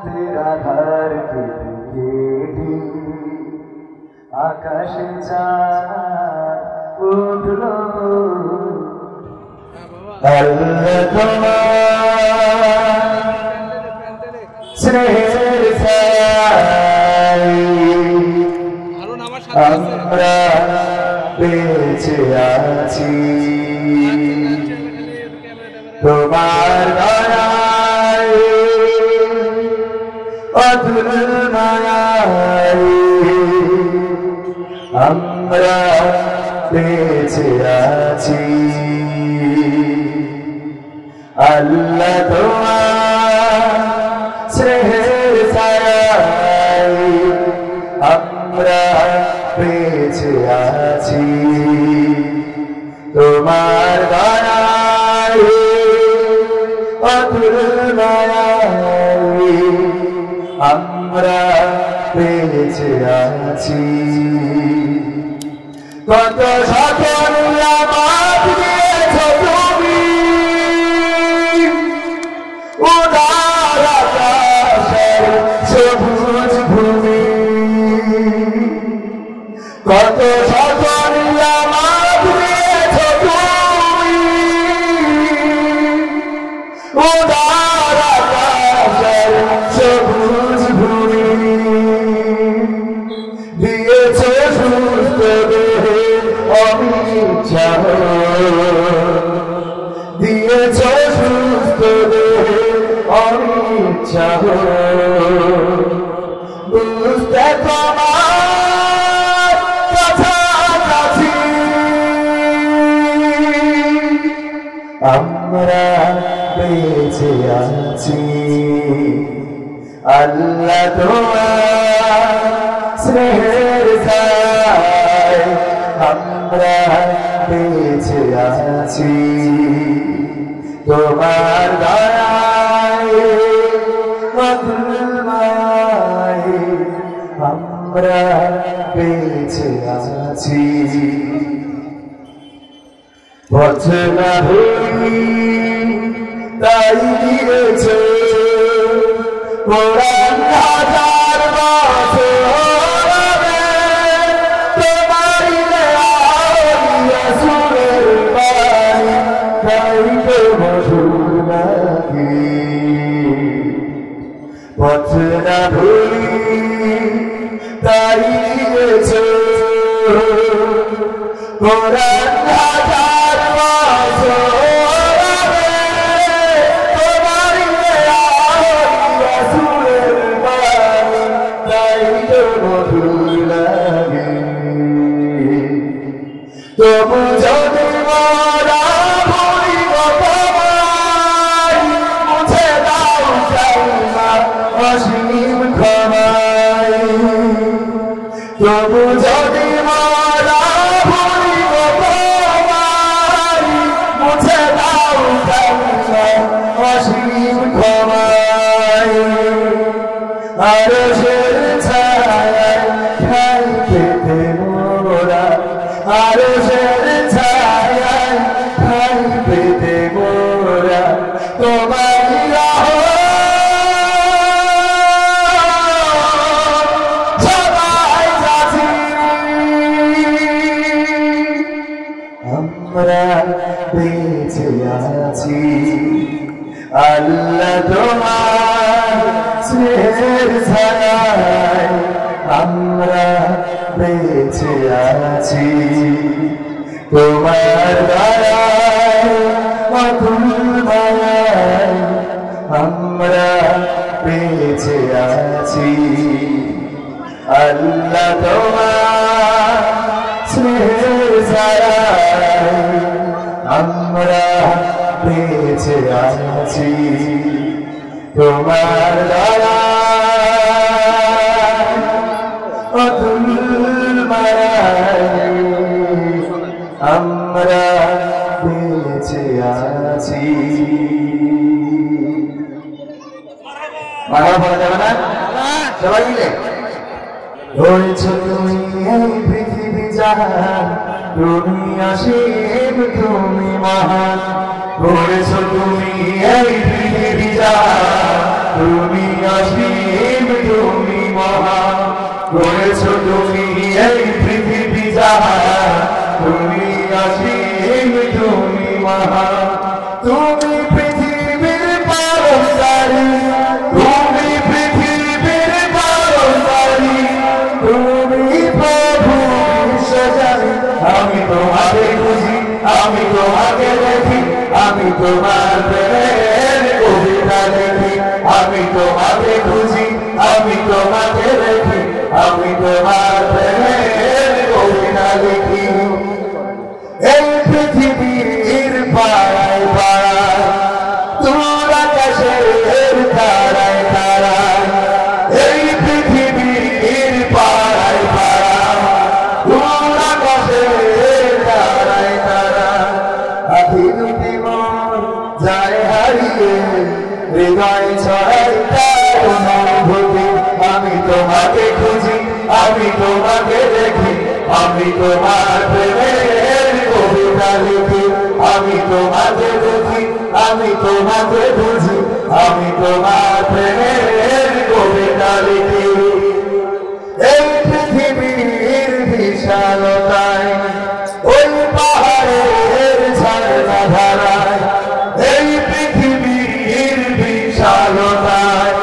আধার কেটে আকাশে চাঁদ উঠল আল্লাহ তোমার স্নেহের ছায়ায় আমরা বেঁচে আছি তোমার দয়ায় অতুল মায়ায় আমরা বেঁচে আছি আল্লাহ তোমার স্নেহের ছায়ায় আমরা বেঁচে আছি তোমার দয়ায় অতুল মায়ায় আমরা বেঁচে আছি কত সকল আমাদ দিয়েছ তুমি উদার আকাশের সবুজ ভূমি কত সকল আমাদ দিয়েছ তুমি উদার আকাশের সবুজ ভূমি দিয়েছ সুস্থ দেহে অবিচ্ছাহ দিয়েছ সুস্থ দেহে অবিচ্ছাহ বুঝতে তোমার কাছাকাছি আমরা বেঁচে আছি আল্লাহ তোমার স্নেহের ছায়ায় আমরা বেঁচে আছি তোমার দয়ায় অতুল মায়ায় আমরা বেঁচে আছি পথ না ভুলি তাই দিয়েছে কোরআন হাজার বছর তোমারই রাসূলের বাণী তাই তো মধুর লাগে পথ না ভুলি তাই দিয়েছে কোরআন হাজার বছর তোমারই রাসূলের বাণী তাই তো মধুর লাগে তবু যদি মরা ভুলিব তোমায় মুছে দাও কালিমা অসীম ক্ষমায় তবু যদি মরা ভুলিব তোমায় মুছে দাও কালিমা অসীম ক্ষমায় আরশের ছায়ায় ঠাঁই পেতে মোরা আরশের ছায়ায় ঠাঁই পেতে মোরা তোমারই সবাই আছি আমরা বেঁচে আছি আল্লাহ তোমার স্নেহের ছায়ায় আমরা বেঁচে আছি তোমার দয়ায় অতুল মায়ায় আমরা বেঁচে আছি আল্লাহ তোমার স্নেহের ছায়ায় আমরা বেঁচে আছি তোমার দয়ায় অতুল মায়ায় আমরা বেঁচে আছি মারা বলা যাবে না সবাই মিলে ধরেছ তুমি এই পৃথিবী জাহান তুমি অসীম তুমি মহান ধরেছ তুমি এই পৃথিবী জাহান তুমি অসীম তুমি মহান করেছ তুমি এই পৃথিবী জাহান তুমি অসীম তুমি মহান তুমি পৃথিবীর পালনকারী তুমি পৃথিবীর পালনকারী তুমি প্রভু বিশ্বজানি আমি তোমাকে খুঁজি আমি তোমাকে দেখি আমি তোমার প্রেমের কবিতা লিখি আমি তোমাকে খুঁজি আমি তোমাকে দেখি আমি তোমার প্রেমের কবিতা লিখি এই পৃথিবীর পাড়ায় পাড়ায় দূর আকাশের তারায় তারায় এই পৃথিবীর পাড়ায় পাড়ায় দূর আকাশের তারায় তারায় আখি দুটি মন যায় হারিয়ে হৃদয় ছড়াই তার অনুভূতি আমি তোমাকে খুঁজি আমি তোমাকে দেখি আমি তোমার প্রেমের কবিতা লিখি আমি তোমাকে দেখি আমি তোমাকে বুঝি আমি তোমার প্রেমের কবিতা লিখি এই পৃথিবীর বিশালতায় ওই পাহাড়ের ঝর্ণা ধারায় এই পৃথিবীর বিশালতায়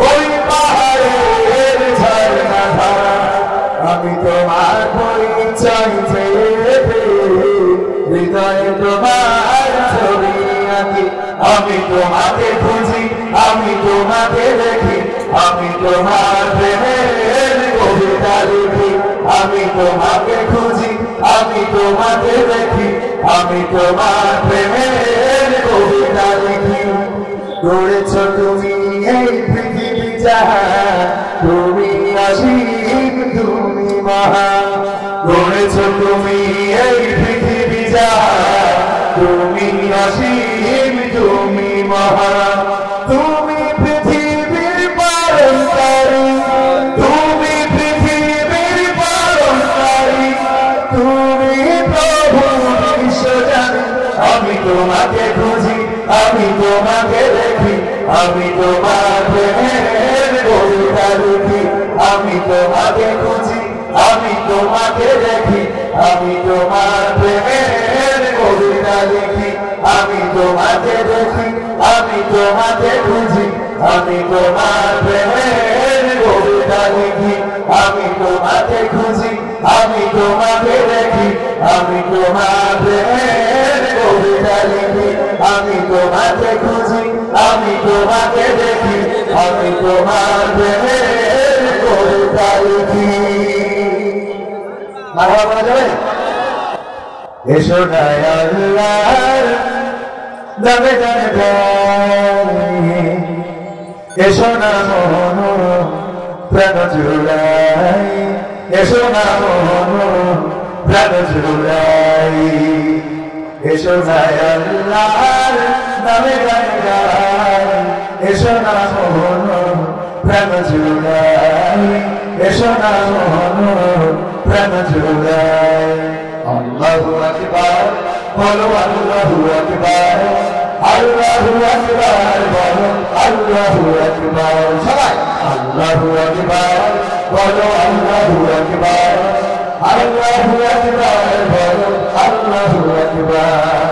ওই পাহাড়ের ঝর্ণা ধারায় আমি তোমার পরিচয় চেয়ে হৃদয়ে তোমার ছবি আঁকি আমি তোমাকে খুঁজি আমি তোমাকে দেখি আমি তোমার প্রেমের কবিতা লিখি আমি তোমাকে খুঁজি আমি তোমাকে দেখি আমি তোমার প্রেমের কবিতা লিখি করেছ তুমি এই পৃথিবী জাহান তুমি অসীম তুমি মহান করেছ তুমি এই পৃথিবী জাহান তুমি অসীম তুমি মহান তুমি পৃথিবীর পালনকারী তুমি পৃথিবীর পালনকারী তুমি প্রভু বিশ্বজানি আমি তোমাকে খুঁজি আমি তোমাকে দেখি আমি তোমার প্রেমের কবিতা লিখি আমি তোমাকে খুঁজি আমি তোমাকে দেখি আমি তোমার প্রেমের কবিতা লিখি আমি তোমাকে দেখি আমি তোমাকে খুঁজি আমি তোমার প্রেমের কবিতা লিখি আমি তোমাকে খুঁজি আমি তোমাকে দেখি আমি তোমার প্রেমের কবিতা লিখি আমি তোমাকে খুঁজি আমি তোমাকে দেখি আমি তোমার প্রেমের কবিতা লিখি মারহাবা বলা যাবে এসো না আল্লাহর নামে গানে গাই এসো না মন প্রাণ জুড়াই এসো না মন প্রাণ জুড়াই এসো না আল্লাহর নামে গানে গাই এসো না মন প্রাণ জুড়াই এসো না মন প্রাণ জুড়াই আল্লাহু আকবার বলো আল্লাহু আকবার আল্লাহু আকবার বলো আল্লাহু আকবার সবাই আল্লাহু আকবার বলো আল্লাহু আকবার আল্লাহু আকবার বলো আল্লাহু আকবার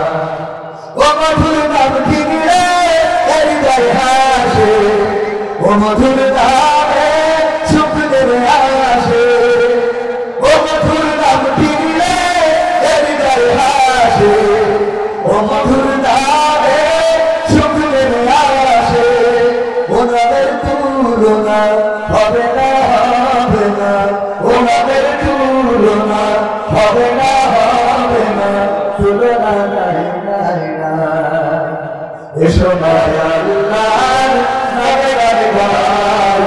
ও মধুর নাম কিনে হৃদয় হাসে ও মধুর নামে সুখ দেবে আসে ও মধুর নাম কিনে হৃদয় হাসে ও মধুর নামে সুখ দেবে আসে ও নামের তুলনা হবে না হবে না ও নামের তুলনা হবে না হবে না তুলনা নাই নাই না এসো না আল্লাহর নামে গানে গাই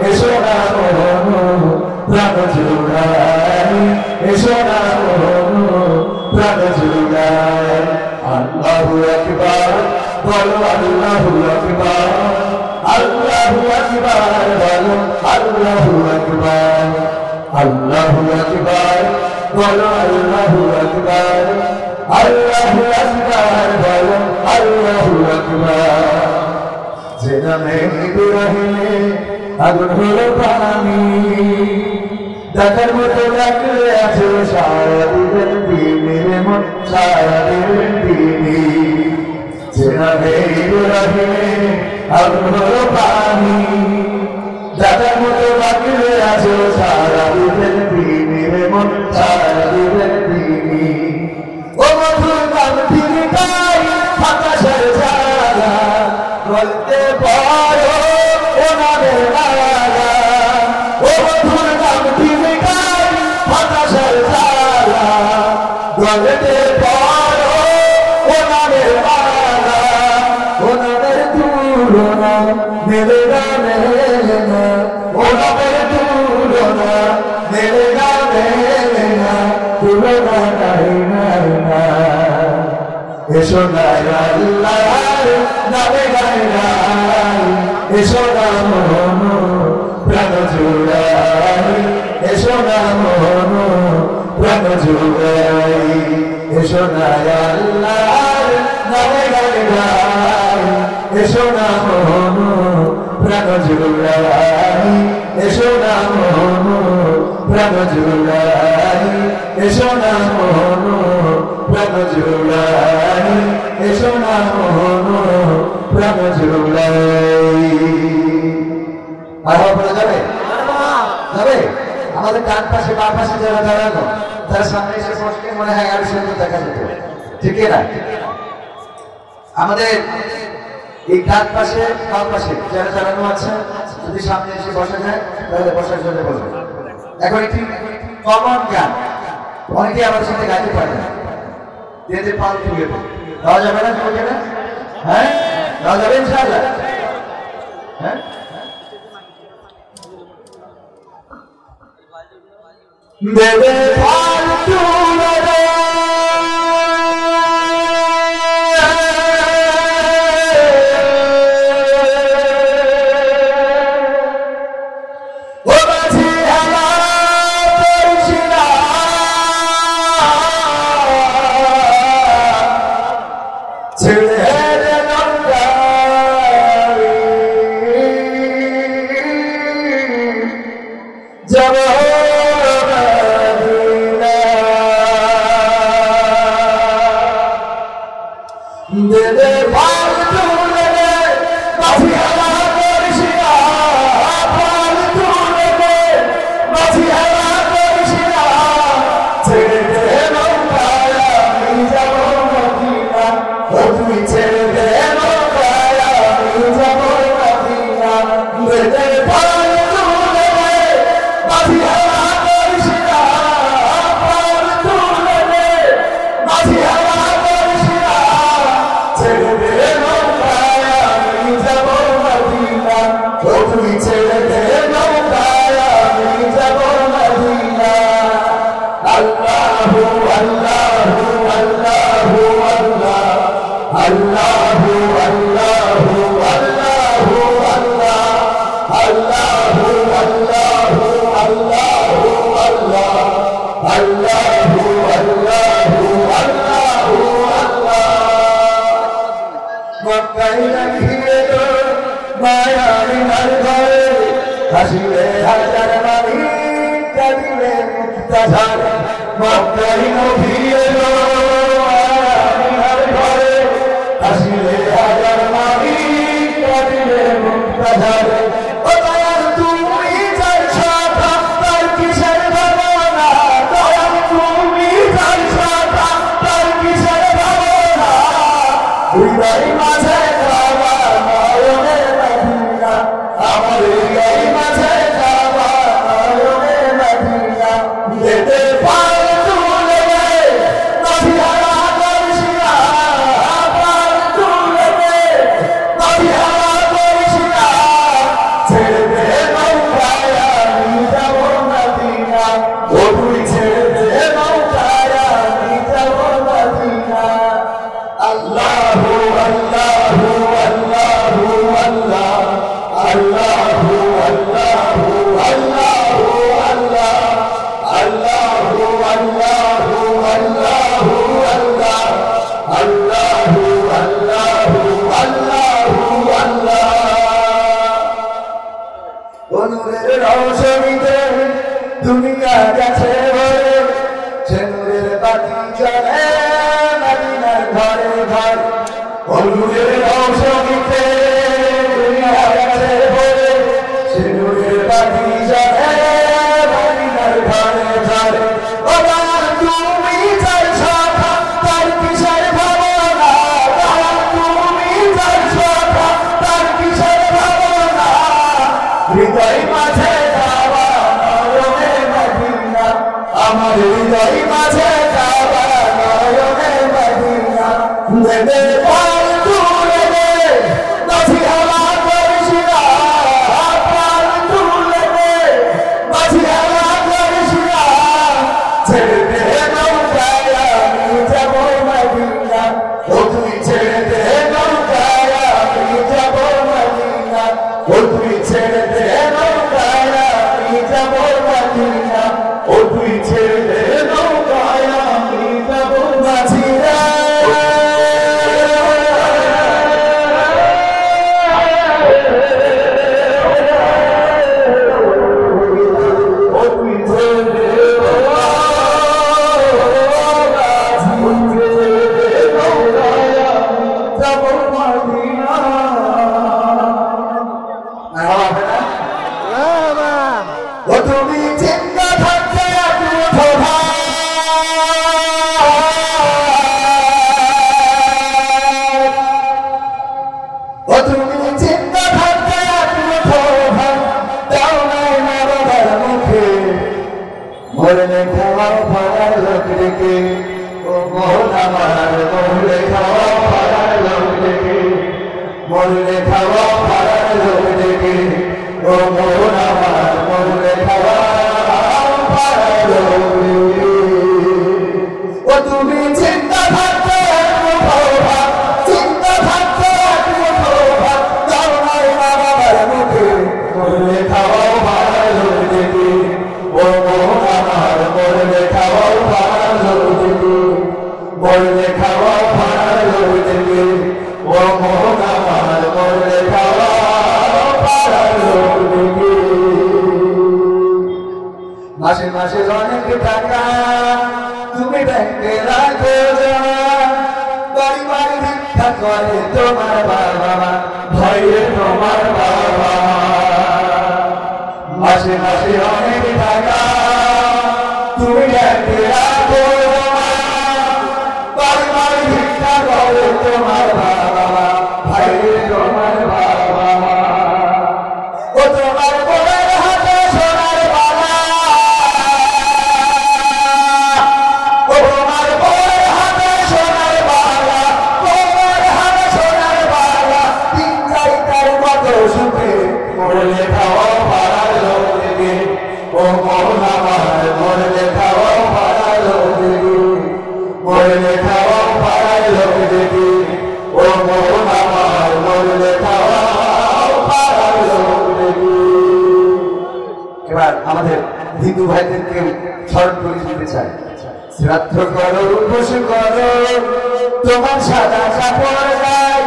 এসো না মন প্রাণ জুড়াই এসো না মন প্রাণ জুড়াই আল্লাহু আকবার বলো আল্লাহু আকবার আল্লাহু আকবার বলো আল্লাহু আকবার আল্লাহু আকবার বলো আল্লাহু আকবার আল্লাহু আকবার বলো আল্লাহু আকবার যে নামে ইব্রাহিমে আগুন হলো পানি দেখার মতো ডাকলে আছো সারা দিবেন দিনের মন সারা দিবেন দিনী যে নামে ইব্রাহিমে আগুন হলো পানি দেখার মতো ডাকলে আছো সারা দিবেন দিনের মন সারা দিবেন দিনী ও মধুর নাম দিনটাই বাতাসের জায়গা বলতে পারো ও নামের মালা ও মধুর নাম দিনটাই বাতাসের জায়গা বলতে পারো ও নামের মালা ও নামের তুলনা মেলে না মেলে না ও নামের তুলনা মেলে না মেলে না তুলনা নাই নাই না এসো নাই আল্লাহর নামে গাই গাই এসো না মন প্রাণ জুড়াই এসো না মন প্রাণ জুড়াই এসো নাই আল্লাহর নামে গাই গাই এসো না মন প্রাণ জুড়াই এসো না মন প্রাণ জুড়াই এসো না মন প্রাণ জুড়াই এসো না মন প্রাণ জুড়াই আরো বলা যাবে যাবে আমাদের ডান পাশে বাম পাশে যারা দাঁড়ানো তারা সামনে এসে বসলে মনে হয় আরো সুন্দর দেখা যেত ঠিক না আমাদের এই ডান পাশে বাম পাশে যারা দাঁড়ানো আছে যদি সামনে এসে বসা যায় তাহলে বসার জন্য বলবো এখন একটি কমন গান অনেকে আমার সাথে গাইতে পারে না দিয়ে পাল তুলে দেওয়া যাবে না তোমাকে না হ্যাঁ দেওয়া যাবে ইনশাআল্লাহ হ্যাঁ দেবে পাল তুলে হাসিলে হাজার মানি কাঁদিলে মুক্তাধার মক্কায় নবী এলো আমিনার ঘরে হাসিলে হাজার মানি কাঁদিলে মুক্তাধার ও দয়াল তুমি যার সাথা তার কিসের ভাবনা দয়াল তুমি যার সাথা তার কিসের ভাবনা হৃদয় মাঝে বাবা নয়নে মদিনা আমার হৃদয় মাঝে বাবা নয়নে মদিনা যেতে পার তুলে নদিয়ারা করিসিনা পার তুলে নদিয়ারা করিসিনা নূরের রোশনীতে দুনিয়া গেছে ভরে, সে নূরের বাতি জ্বলে মদিনার ঘরে ঘরে। নূরের রোশনীতে দুনিয়া গেছে ভরে, সে নূরের বাতি জ্বলে মদিনার ঘরে ঘরে। ও গান তুমি যার সাথা তার কিসের ভাবনা, গান তুমি যার সাথা তার কিসের ভাবনা, হৃদয় মাঝে কাবা নয়নে মদিনা, আমার হৃদয় মাঝে কাবা নয়নে মদিনা। দেবে পাল তুলে দে মাঝি হাওয়া করিস না, পাল তুলে দে মাঝি হাওয়া করিস না, ছেড়ে দে নৌকায় আমি যাব মদিনা। ও তুই ছেড়ে দে নৌকায় আমি যাব মদিনা, ও তুই ছেড়ে দে নৌকায় আমি যাব মদিনা, ও তুই ছেড়ে দে নৌকায় আমি যাব মদিনা। ও তুই ছেড়ে দে যাব মদিনা। ও তুমি চিন্তা থাকতে ও তুমি চিন্তা থাকতে দাও নাই মারবার মুখে, মরলে খাওয়া পাড়ার লোক রেখে। ও মোহন আমার মরলে খাওয়া পাড়ার লোক রেখে, মরলে খাওয়া পাড়ার লোক রেখে। ও মোহন আমার মরলে খাওয়া পাড়ার লোক রেখে। ও তুমি চিন্তা থাকতে চিন্তা থাকতে দাও নাই মারবার মুখে, মরলে খাওয়া পাড়ার লোক রেখে। ও মোহন আমার মরলে খাওয়া পাড়ার লোক রেখে, মরলে খাওয়া পাড়ার লোক রেখে। ও মোহন আমার মরলে খাওয়া পাড়ার লোক রেখে। মাসে মাসে অনেক টাকা তুমি ব্যাংকে রাখো জমা, বাড়ি বাড়ি ভিক্ষা করে তোমার বাবা, ভয়ে তোমার বাবা। মাসে মাসে অনেক টাকা তুমি ব্যাংকে রাখো জমা, বাড়ি বাড়ি ভিক্ষা করে তোমার বাবা, ভয়ে তোমার বাবা। ও তোমার বউয়ের হাতে সোনার বালা, ও তোমার বউয়ের হাতে সোনার বালা, তোমার হাতে সোনার বালা। দিন যাই তার মতো সুখে, মরলে খাওয়া পাড়ার লোক রেখে। ও মোহন আমার মরলে খাওয়া পাড়ার লোক রেখে, মরলে খাওয়া পাড়ার লোক রেখে। ও মোহন আমার মরলে খাওয়া পাড়ার লোক রেখে। এবার আমাদের হিন্দু ভাইদেরকে স্মরণ করে দিতে চাই। শ্রাদ্ধ করো উপোস করো তোমার সাদা কাপড় গায়ে,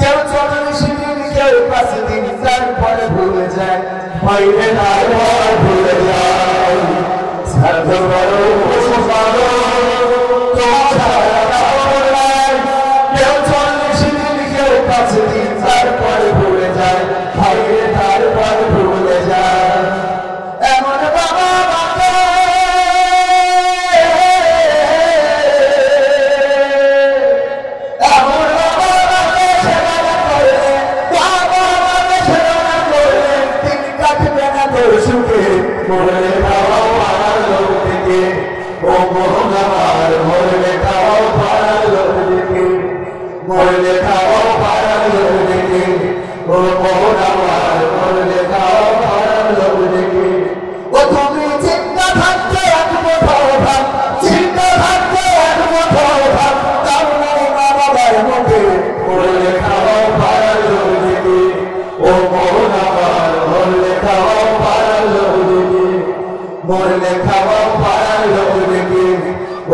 কেউ 40 দিন কেউ 5 দিন, তারপরে ভুলে যায়, বাইরে তারপর ভুলে যায়। শ্রাদ্ধ করো উপোস করো তোমার সাদা কাপড় গায়ে, কেউ 40 দিন কেউ 5 দিন, তারপরে ভুলে যায়, বাইরে তারপর ভুলে যায়। এমন বাবা বাবা এমন বাবা বাবা সেবা করলে, বাবা বাবা সেবা করলে, দিন কাটবে না তোর সুখে, মরলে খাওয়া পাড়ার লোক থেকে। ও মোহন আমার মরলে খাওয়া পাড়ার লোক থেকে, মরলে খাওয়া পাড়ার লোক থেকে। ও মোহন আমার মরলে খাওয়া পাড়ার লোক থেকে। ও তুমি চিন্তা থাকতে চিন্তা থাকতে দাও নাই বাবার মুখে, মরলে খাওয়া পাড়ার লোক থেকে। ও মোহন আমার মরলে খাওয়া পাড়ার লোক থেকে, মরলে খাওয়া পাড়ার লোক থেকে।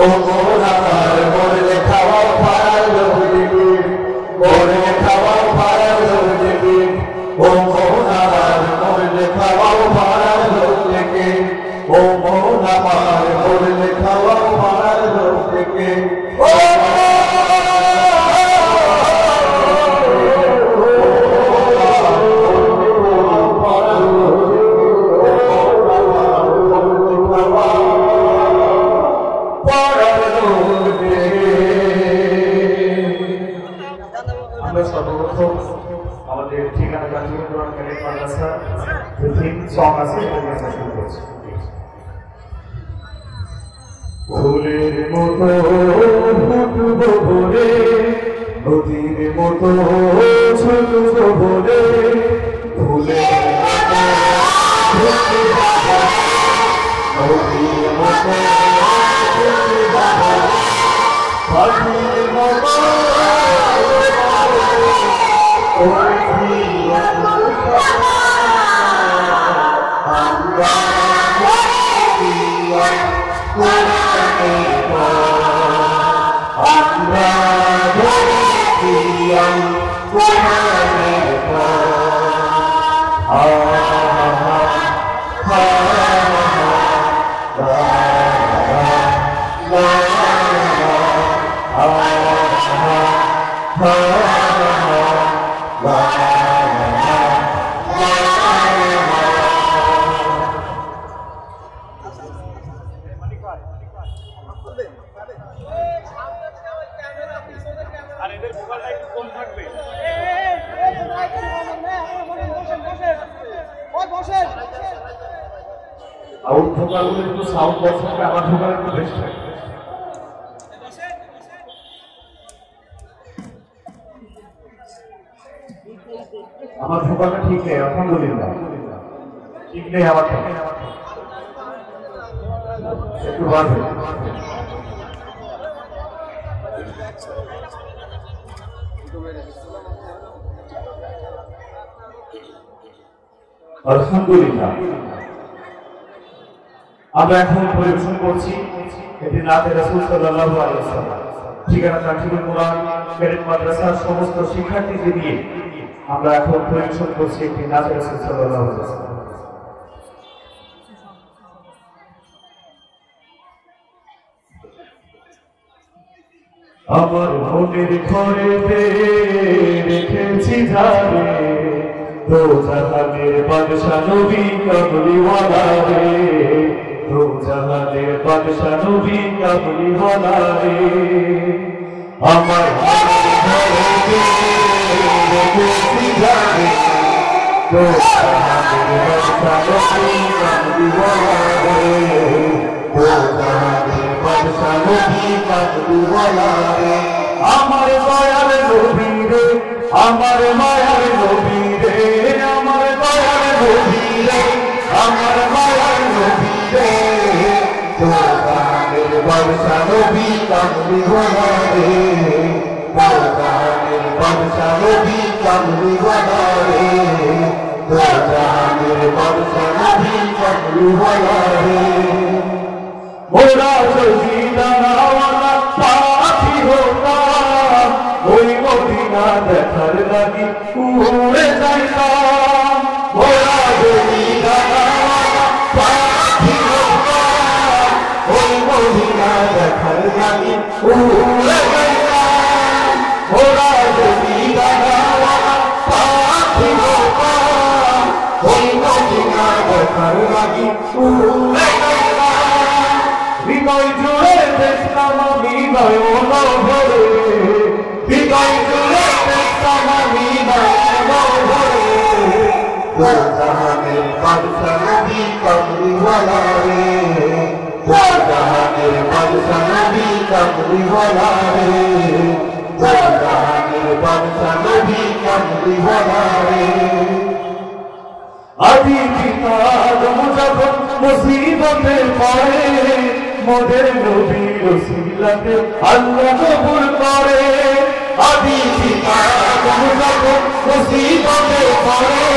ও মোহন আমার মরলে খাওয়া পাড়ার লোক থেকে। ও সং আছে এটা দিয়ে আমরা শুরু করছি। ফুলের মতো ফুটবো ভরে, নদীর মতো ছুটবো ভরে, ফুলের মতো ফুটবো ভরে, নদীর মতো ছুটবো ভরে, পাখির মতো আউট ভোকালগুলো একটু সাউন্ড বক্স হবে, আমার ভোকাল একটু বেশি হয়। আমার ভোকালটা ঠিক নেই, আলহামদুলিল্লাহ ঠিক নেই আমার, একটু বাড়বে। আলহামদুলিল্লাহ আমরা এখন পরিবেশন করছি এটি নাতে রাসূল সাল্লাল্লাহু আলাইহি ওয়াসাল্লাম। ঠিকানা তাকসিরুল কোরআন ক্যাডেট মাদ্রাসার সমস্ত শিক্ষার্থীদের নিয়ে আমরা এখন পরিবেশন করছি একটি নাতে রাসূল সাল্লাল্লাহু আলাইহি ওয়াসাল্লাম। আমার মনের ঘরেতে রেখেছি যারে, দো জাহানের বাদশা নবী কামলিওয়ালা রে, দো জাহানের বাদশা নবী কামলিওয়ালা রে। আমার মনের ঘরেতে রেখেছি যারে, দো জাহানের বাদশা নবী কামলিওয়ালা রে, দো জাহানের বাদশা নবী কামলিওয়ালা রে। আমার দয়ার নবী রে, আমার মায়ার নবী রে, আমার দয়ার নবী রে, আমার মায়ার নবী রে, দো জাহানের বাদশা নবী কামলিওয়ালা রে, দো জাহানের বাদশা নবী কামলিওয়ালা রে, দো জাহানের বাদশা নবী কামলিওয়ালা রে। মোরা যদি দানাওয়ালা পাখি হতাম, ওই মদিনা দেখার লাগি উড়ে যাইতাম। মোরা যদি দানাওয়ালা পাখি হতাম, ওই মদিনা দেখার লাগি উড়ে যাইতাম। মোরা যদি দানাওয়ালা পাখি হতাম, ওই মদিনা দেখার লাগি উড়ে যাইতাম। হৃদয় জুড়ে দেখতাম আমি নয়ন ভরে, হৃদয় জুড়ে দেখতাম আমি নয়ন ভরে, দো জাহানের বাদশা নবী কামলিওয়ালা রে, দো জাহানের বাদশা নবী কামলিওয়ালা রে, দো জাহানের বাদশা নবী কামলিওয়ালা রে। আদি পিতা আদম যখন মুসিবতে পড়ে, মোদের নবীর ওসিলাতে আল্লাহ কবুল করে। আদি পিতা আদম যখন মুসিবতে পড়ে,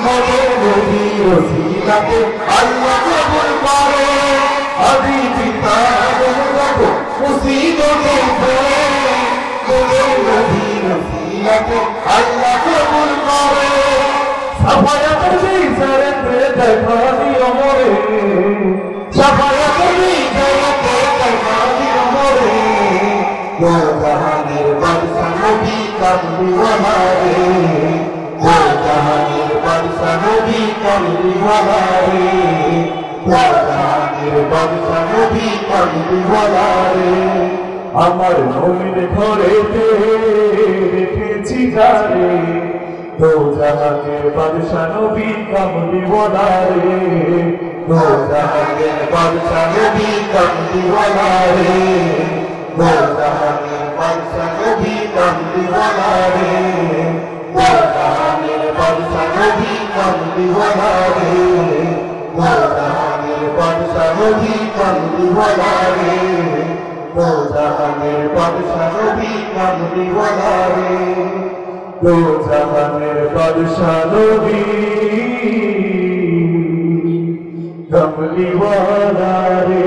মোদের নবীর ওসিলাতে আল্লাহ কবুল করে। আদি পিতা আদম যখন মুসিবতে পড়ে, মোদের নবীর ওসিলাতে আল্লাহ কবুল করে। সাফায়াতের বিচারেতে দেখা দিও মোরে, সাফায়াতের বিচারেতে দেখা দিও মোরে, দো জাহানের বাদশা নবী কামলিওয়ালা রে, দো জাহানের বাদশা নবী কামলিওয়ালা রে, দো জাহানের বাদশা নবী কামলিওয়ালা রে। আমার মনের ঘরেতে রেখেছি যারে, दो जहां के बादशाह नबी कमली वाला रे दो जहां के बादशाह नबी कमली वाला रे दो जहां के बादशाह नबी कमली वाला रे दो जहां के बादशाह नबी कमली वाला रे दो जहां के बादशाह नबी कमली वाला रे दो जहां के बादशाह नबी कमली वाला रे दो जहाনের বাদশাহ নবী কমলিওয়ালা রে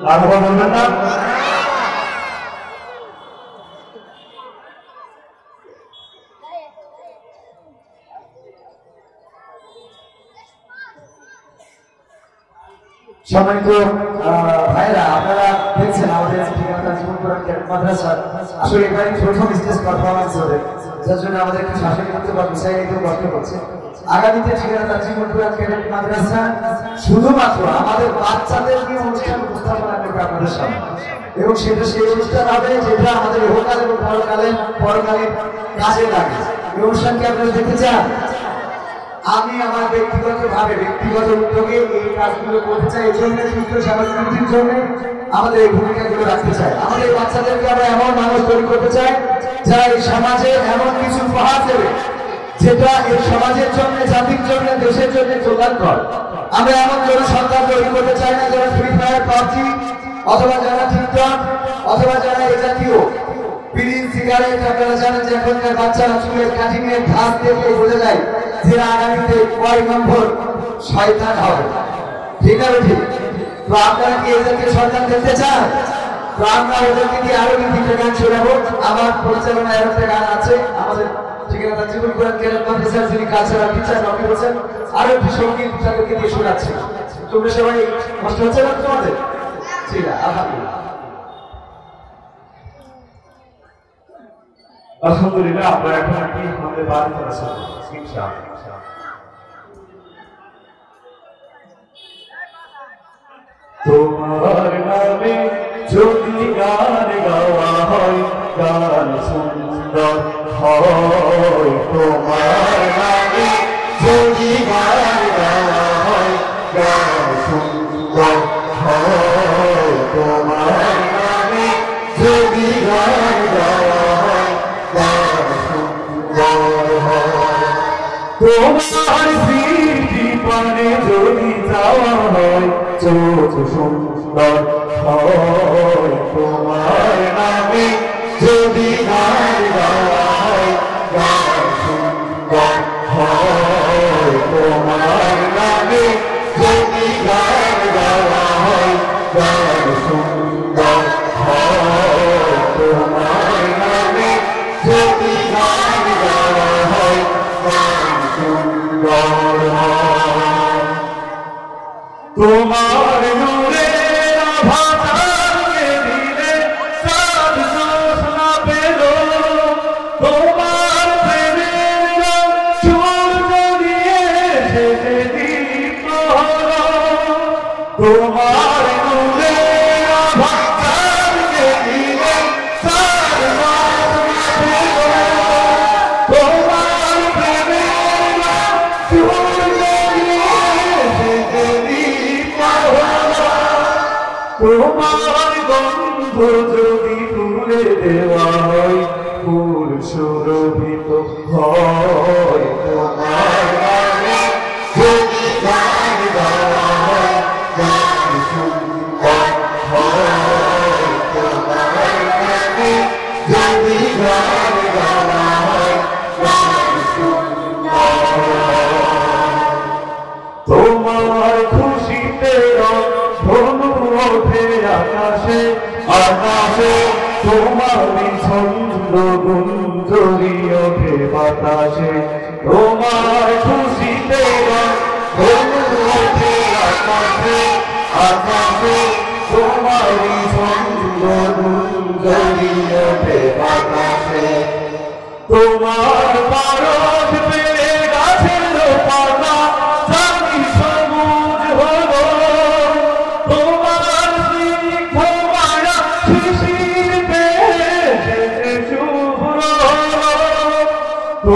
আরবা বলবেন না সম্মানিত ভাইরা আপনারা দেখছেন আমাদের ঠিকানা জীবন কোরআন ক্যাডেট মাদ্রাসা আসলে এখানে প্রথম স্টেজ পারফরমেন্স হবে যার জন্য আমাদের একটু শাসন করতে বা বিষয় নিতে কষ্ট করছে আগামীতে ঠিকানা জীবন কোরআন ক্যাডেট মাদ্রাসা শুধুমাত্র আমাদের বাচ্চাদের নিয়ে অনুষ্ঠান উপস্থাপনা করবে আপনাদের সামনে এবং সেটা সেই অনুষ্ঠান হবে যেটা আমাদের ইহকাল এবং পরকালীন কাজে লাগে এই অনুষ্ঠানকে আপনারা দেখতে চান আমি আমার ব্যক্তিগত উদ্যোগে এই কাজগুলো করতে চাই এই জন্য সুস্থ সমাজের জন্য আমাদের এই ভূমিকাগুলো রাখতে চাই আমাদের বাচ্চাদেরকে আমরা এমন মানুষ তৈরি করতে চাই যারা এই সমাজে এমন কিছু উপহার দেবে যেটা এই সমাজের জন্য জাতির জন্য দেশের জন্য কল্যাণকর আমরা এমন জনসন্তান তৈরি করতে চাই না যারা ফ্রি ফায়ার পাবজি অথবা যারা টিকটক অথবা যারা এই জাতীয় বিড়ি সিগারেট আপনারা জানেন যে এখনকার বাচ্চারা চুলের কাটিং এর ঘাস দেখলে বোঝা যায় যে আগামীতে কয় নম্বর শয়তান হবে ঠিক আছে ঠিক তো আপনারা কি এদেরকে সন্তান দেখতে চান তো আমরা ওদেরকে দিয়ে আরো তিনটা গান শোনাবো আমার পরিচালনায় একটা গান আছে আমাদের ঠিকানা জীবন কোরআন ক্যাডেট মাদ্রাসার যিনি কালচারাল টিচার রবি হোসেন আরো একটি সঙ্গীত তাদেরকে দিয়ে শোনাচ্ছি তোমরা সবাই কষ্ট হচ্ছে না তোমাদের ঠিক আছে আলহামদুলিল্লাহ আলহামদুলিল্লাহ আমরা এখন কি আমাদের বাড়ি করেছি ইনশাআল্লাহ তোমার নামে যদি গান গাওয়া হয় গান সুন্দর হয় তোমার নামে যদি গান গাওয়া হয় গান সুন্দর হয় তোমার নামে যদি গান গাওয়া হয় গান সুন্দর হয় তোমার স্মৃতি পানে যদি যাওয়া হয় চোখ সুন্দর হয় তোমার নামে যদি গান গাওয়া হয় গান সুন্দর হয় তোমার নামে যদি গান গাওয়া হয় গান সুন্দর হয় তোমার নামে যদি গান গাওয়া হয় গান সুন্দর হয় তোমার নূরের আভাকে দিলে চাঁদ জোছনা পেল তোমার প্রেমের সূর্য দিয়ে এসে দীপ্ত হলো তোমার নূরের আভাকে দিলে চাঁদ জোছনা পেল তোমার প্রেমের সূর্য দিয়ে এসে তোমার গন্ধ যদি তুলে দেওয়া হয় ফুল সুরভিত হয় তোমার নামে যদি গান গাওয়া হয় গান সুন্দর হয় তোমার নামে যদি গান গাওয়া হয় গান সুন্দর হয় তোমার খুশিতে ধনু ওঠে আকাশে আকাশে তোমারই ছন্দ গুঞ্জরি ওঠে বাতাসে তোমার খুশিতে ধনু ওঠে আকাশে আকাশে তোমারই ছন্দ গুঞ্জরি ওঠে বাতাসে তোমার পারদ পেয়ে গাছের পাতা জানি সবুজ হলো তোমার স্নিগ্ধ মায়া শিশির পেয়ে শুভ্র হলো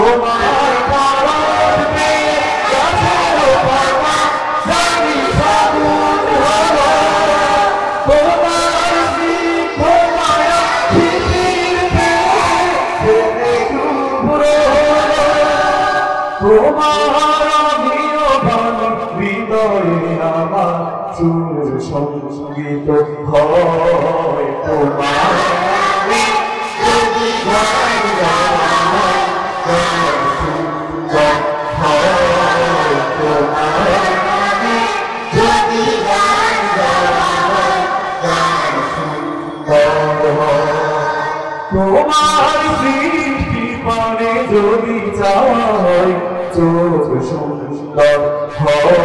হয়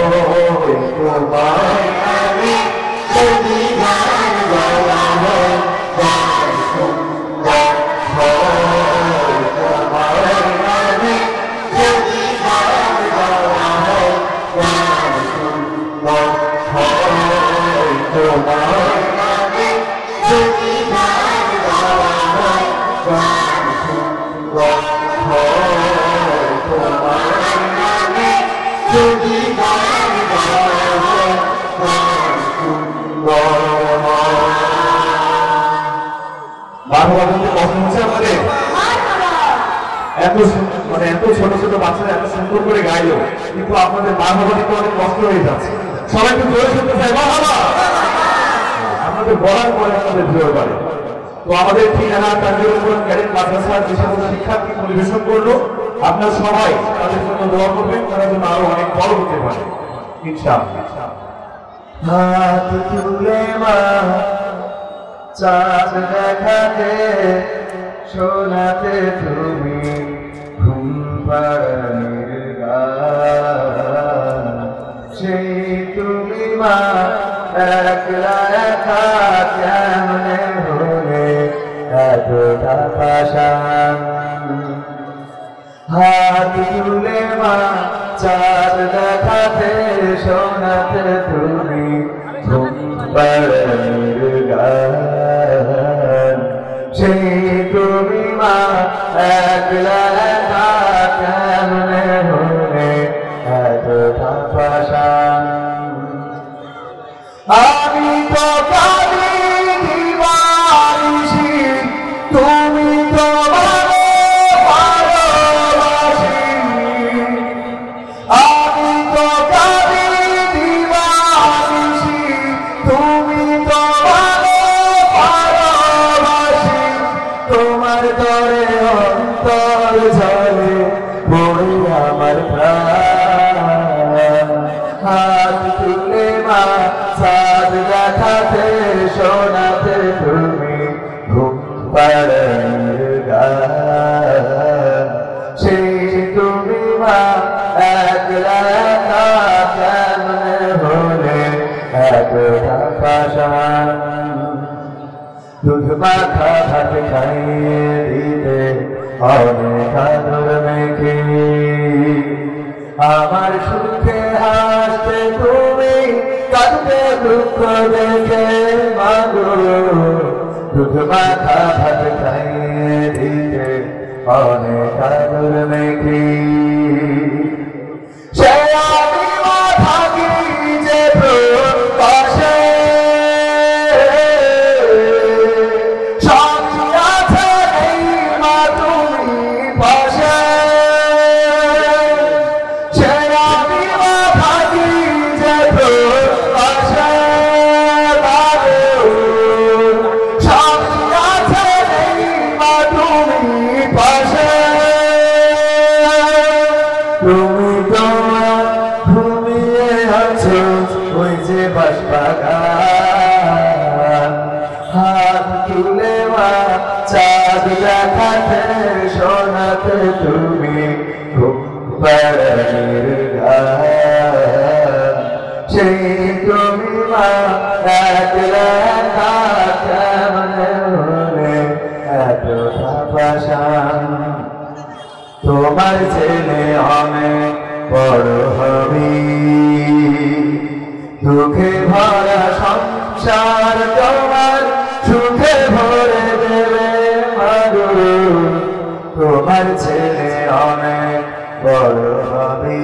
তোমার নামে যদি গান গাওয়া হয় গান সুন্দর হয় তোমার নামে যদি গান গাওয়া হয় গান সুন্দর হয় তোমার নামে যদি গান গাওয়া হয় গান সুন্দর হয় তোমার নামে যদি গান গাওয়া হয় গান সুন্দর হয়। বারবার বলতে কষ্ট হচ্ছে আমাদের এত মানে এত ছোট ছোট বাচ্চারা এত সুন্দর করে গাইলো, কিন্তু আপনাদের বারবার দিতে অনেক কষ্ট হয়ে যাচ্ছে। সবাই একটু জোরে শুনতে চাই বাবা, আপনাদের বলার পরে আপনাদের জোর পারে। তো আমাদের ঠিকানা তানভীরুল কুরআন ক্যাডেট মাদ্রাসার যে সকল শিক্ষার্থী পরিবেশন করলো, আপনারা সবাই তাদের জন্য দোয়া করবেন, তারা যেন আরো অনেক বড় হতে পারে ইনশাআল্লাহ। হাত তুলে মা চাঁদ দেখাতে শোনাতে তুমি ঘুম পাড়ানির গান, সেই তুমি মা একলা একা কেমনে হলে এতটা পাশান। হাত তুলে মা চাঁদ দেখাতে শোনাতে তুমি ঘুম পাড়ানির গান, সেই তুমি মা একলা একা কেমনে হলে এতটা পাশান। আমি তো কাঁদি দিবানিশি, তুমি তো ভালোবাসি। আমি তো কাঁদি দিবানিশি, তুমি তো ভালোবাসি। তোমার তরে অন্তর জলে পড়ে আমার প্রাণ। হাত তুলে মা চাঁদ দেখাতে শোনাতে তুমি ঘুম পাড়ানির গান, সেই তুমি মা একলা একা কেমনে হলে এতটা পাশান। দুধ মাখা ভাত খাইয়ে দিতে অনেক আদর মেখে, আমার সুখে হাসতে তুমি কাঁদতে দুঃখ দেখে মাগো। দুধ মাখা ভাত খাইয়ে দিতে অনেক আদর মেখে, সে আমি মা থাকি যে পাশে তুমি তোমার ঘুমিয়ে আছো ওই যে বাঁশবাগান। হাত তুলে মা চাঁদ দেখাতে শোনাতে তুমি ঘুম পাড়ানির গান, সেই তুমি মা একলা একা কেমনে হলে এতটা পাশান। তোমার ছেলে অনেক বড় হবে, দুঃখে ভরা সংসার তোমার সুখে ভরে দেবে মাগো। তোমার ছেলে অনেক বড় হবে,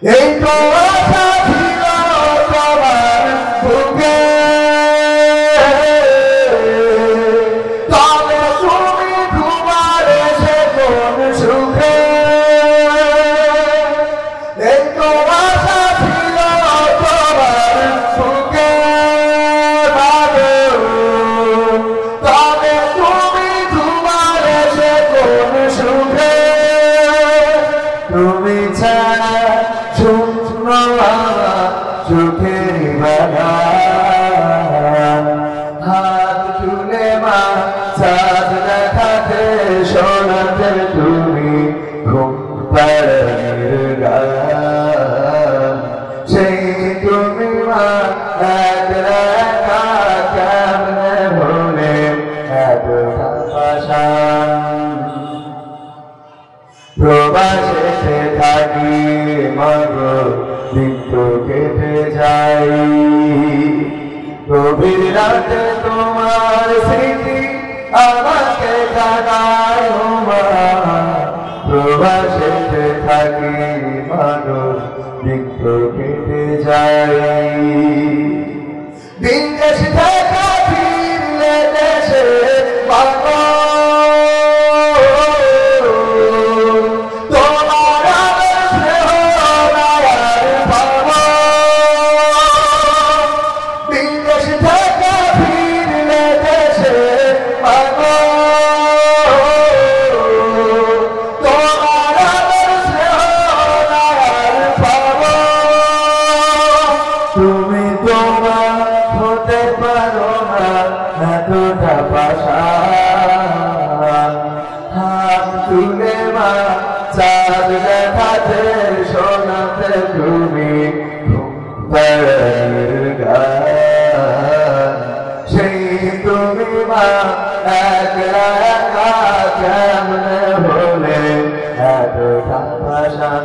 এই তো আশা ছিল তোমার বুকে। তুমি ছাড়া শূন্য চোখের বাগান। হাত তুলে মা চাঁদ দেখাতে শোনাতে তুমি ঘুম পাড়ানির গান সেই তুমি মা একলা কেমনে ভুলে এত ভাষান প্রবাসে থাকি মাগো দিন তো কেটে যাই গভীর রাতে তোমার স্মৃতি আমাকে জাগায় মা প্রবাসে থাকি মাগো দিন তো কেটে যাই দিন দেশে থাকা ফিরলে দেশে বাবা তুমি তোমার হতে পারো না এতটা পাষাণ হাত তুলে মা চাঁদ দেখাতে শোনাতে তুমি ঘুমের গান সেই তুমি মা একলা একা কেমনে হলে এতটা পাষাণ